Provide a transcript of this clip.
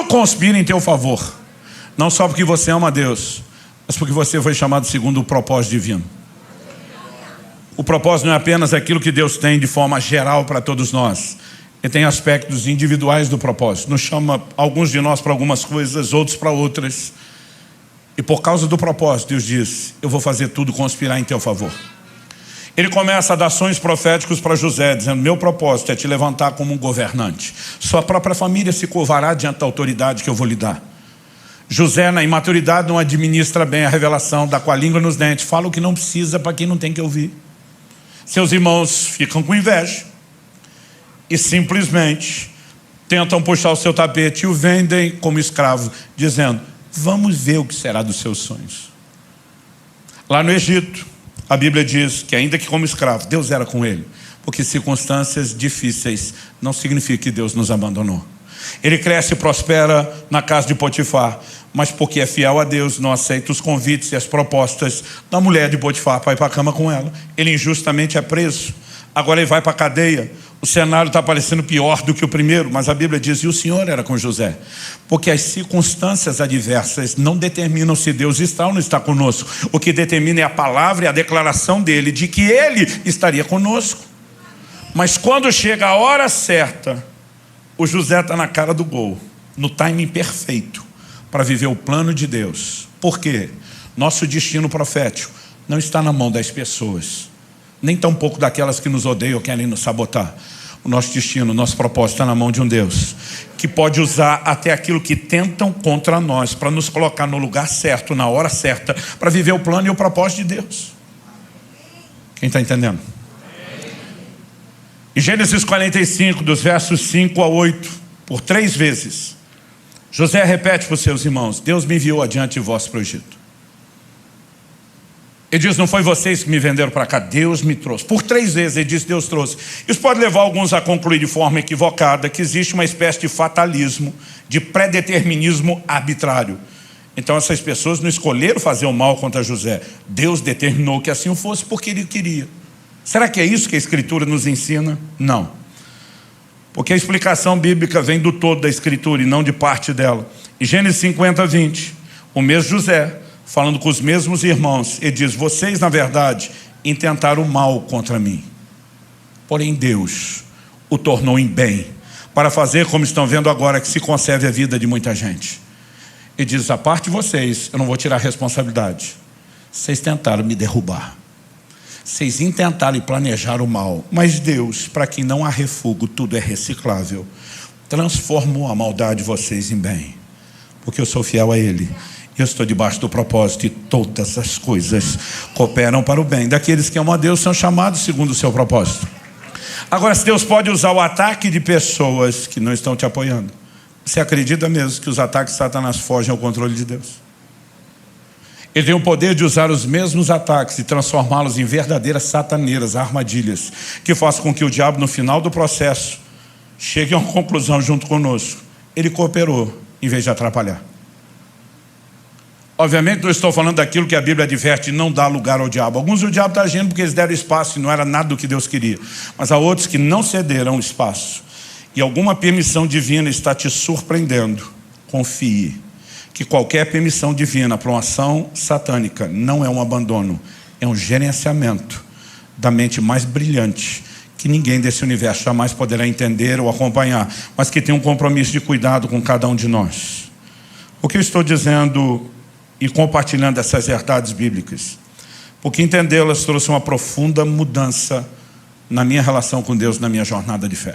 conspira em teu favor. Não só porque você ama a Deus, mas porque você foi chamado segundo o propósito divino. O propósito não é apenas aquilo que Deus tem de forma geral para todos nós. Ele tem aspectos individuais do propósito. Nos chama alguns de nós para algumas coisas, outros para outras. E por causa do propósito, Deus diz: eu vou fazer tudo conspirar em teu favor. Ele começa a dar sonhos proféticos para José, dizendo: meu propósito é te levantar como um governante. Sua própria família se curvará diante da autoridade que eu vou lhe dar. José, na imaturidade, não administra bem a revelação, dá com a língua nos dentes, fala o que não precisa para quem não tem que ouvir. Seus irmãos ficam com inveja e simplesmente tentam puxar o seu tapete e o vendem como escravo, dizendo: vamos ver o que será dos seus sonhos. Lá no Egito, a Bíblia diz que ainda que como escravo, Deus era com ele, porque circunstâncias difíceis não significa que Deus nos abandonou. Ele cresce e prospera na casa de Potifar, mas porque é fiel a Deus, não aceita os convites e as propostas da mulher de Potifar para ir para a cama com ela. Ele injustamente é preso, agora ele vai para a cadeia. O cenário está parecendo pior do que o primeiro, mas a Bíblia diz: e o Senhor era com José. Porque as circunstâncias adversas não determinam se Deus está ou não está conosco. O que determina é a palavra e a declaração dele de que ele estaria conosco. Mas quando chega a hora certa, o José está na cara do gol, no timing perfeito para viver o plano de Deus. Por quê? Nosso destino profético não está na mão das pessoas, nem tampouco daquelas que nos odeiam ou querem nos sabotar. O nosso destino, o nosso propósito está na mão de um Deus que pode usar até aquilo que tentam contra nós para nos colocar no lugar certo, na hora certa, para viver o plano e o propósito de Deus. Quem está entendendo? Em Gênesis 45, dos versos 5 a 8, por 3 vezes, José repete para os seus irmãos: Deus me enviou adiante de vós para o Egito. Ele diz: não foi vocês que me venderam para cá, Deus me trouxe. Por 3 vezes ele diz: Deus trouxe. Isso pode levar alguns a concluir de forma equivocada que existe uma espécie de fatalismo, de predeterminismo arbitrário. Então essas pessoas não escolheram fazer o mal contra José. Deus determinou que assim fosse porque ele queria. Será que é isso que a Escritura nos ensina? Não. Porque a explicação bíblica vem do todo da Escritura e não de parte dela. Em Gênesis 50, 20, o mesmo José, falando com os mesmos irmãos, ele diz: vocês na verdade intentaram o mal contra mim, porém Deus o tornou em bem, para fazer como estão vendo agora, que se conserve a vida de muita gente. Ele diz: a parte de vocês, eu não vou tirar a responsabilidade. Vocês tentaram me derrubar, vocês intentaram e planejaram o mal, mas Deus, para quem não há refúgio, tudo é reciclável, transformou a maldade de vocês em bem, porque eu sou fiel a Ele. Eu estou debaixo do propósito e todas as coisas cooperam para o bem daqueles que amam a Deus, são chamados segundo o seu propósito. Agora, se Deus pode usar o ataque de pessoas que não estão te apoiando, você acredita mesmo que os ataques de Satanás fogem ao controle de Deus? Ele tem o poder de usar os mesmos ataques e transformá-los em verdadeiras sataneiras, armadilhas, que façam com que o diabo, no final do processo, chegue a uma conclusão junto conosco: ele cooperou em vez de atrapalhar. Obviamente não estou falando daquilo que a Bíblia adverte: não dá lugar ao diabo. Alguns o diabo está agindo porque eles deram espaço e não era nada do que Deus queria. Mas há outros que não cederam espaço. E alguma permissão divina está te surpreendendo. Confie que qualquer permissão divina para uma ação satânica não é um abandono, é um gerenciamento da mente mais brilhante que ninguém desse universo jamais poderá entender ou acompanhar, mas que tem um compromisso de cuidado com cada um de nós. O que eu estou dizendo e compartilhando essas verdades bíblicas? Porque entendê-las trouxe uma profunda mudança na minha relação com Deus, na minha jornada de fé.